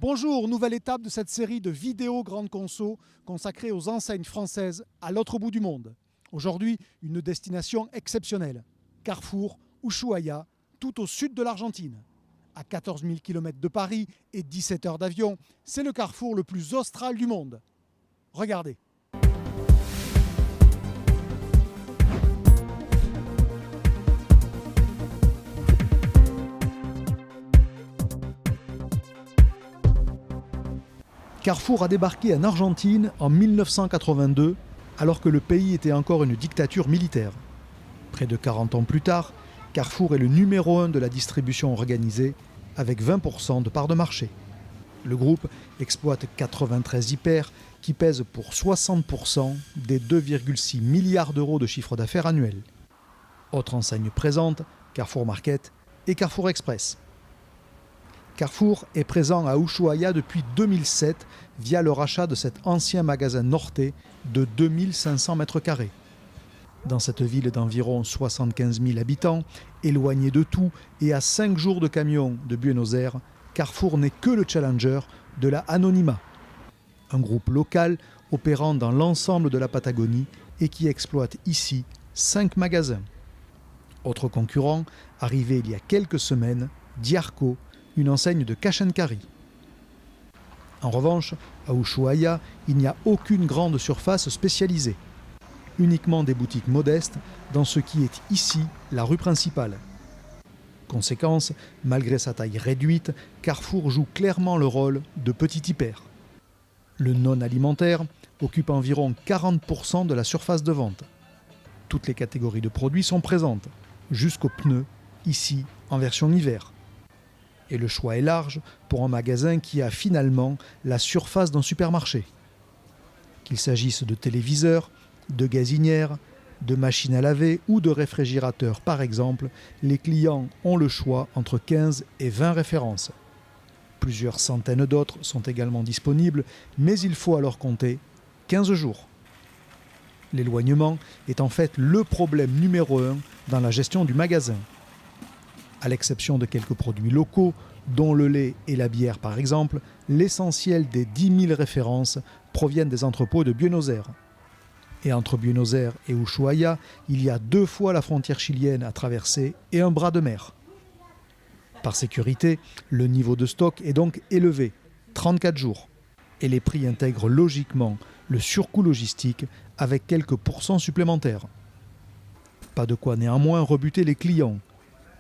Bonjour, nouvelle étape de cette série de vidéos Grande Conso consacrée aux enseignes françaises à l'autre bout du monde. Aujourd'hui, une destination exceptionnelle, Carrefour Ushuaia, tout au sud de l'Argentine. À 14 000 km de Paris et 17 heures d'avion, c'est le carrefour le plus austral du monde. Regardez. Carrefour a débarqué en Argentine en 1982, alors que le pays était encore une dictature militaire. Près de 40 ans plus tard, Carrefour est le numéro 1 de la distribution organisée, avec 20% de part de marché. Le groupe exploite 93 hyper qui pèsent pour 60% des 2,6 milliards d'euros de chiffre d'affaires annuel. Autres enseignes présentes, Carrefour Market et Carrefour Express. Carrefour est présent à Ushuaia depuis 2007 via le rachat de cet ancien magasin Norte de 2500 m². Dans cette ville d'environ 75 000 habitants, éloignée de tout et à 5 jours de camion de Buenos Aires, Carrefour n'est que le challenger de la Anonyma, un groupe local opérant dans l'ensemble de la Patagonie et qui exploite ici 5 magasins. Autre concurrent, arrivé il y a quelques semaines, Diarco, une enseigne de cash and carry. En revanche, à Ushuaia, il n'y a aucune grande surface spécialisée. Uniquement des boutiques modestes dans ce qui est ici la rue principale. Conséquence, malgré sa taille réduite, Carrefour joue clairement le rôle de petit hyper. Le non-alimentaire occupe environ 40% de la surface de vente. Toutes les catégories de produits sont présentes, jusqu'aux pneus, ici en version hiver. Et le choix est large pour un magasin qui a finalement la surface d'un supermarché. Qu'il s'agisse de téléviseurs, de gazinières, de machines à laver ou de réfrigérateurs par exemple, les clients ont le choix entre 15 et 20 références. Plusieurs centaines d'autres sont également disponibles, mais il faut alors compter 15 jours. L'éloignement est en fait le problème numéro 1 dans la gestion du magasin. À l'exception de quelques produits locaux, dont le lait et la bière par exemple, l'essentiel des 10 000 références proviennent des entrepôts de Buenos Aires. Et entre Buenos Aires et Ushuaia, il y a 2 fois la frontière chilienne à traverser et un bras de mer. Par sécurité, le niveau de stock est donc élevé, 34 jours. Et les prix intègrent logiquement le surcoût logistique avec quelques pourcents supplémentaires. Pas de quoi néanmoins rebuter les clients.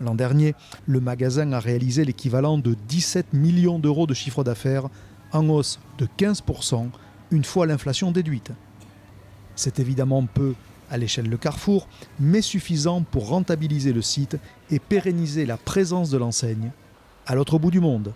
L'an dernier, le magasin a réalisé l'équivalent de 17 millions d'euros de chiffre d'affaires, en hausse de 15% une fois l'inflation déduite. C'est évidemment peu à l'échelle de Carrefour, mais suffisant pour rentabiliser le site et pérenniser la présence de l'enseigne à l'autre bout du monde.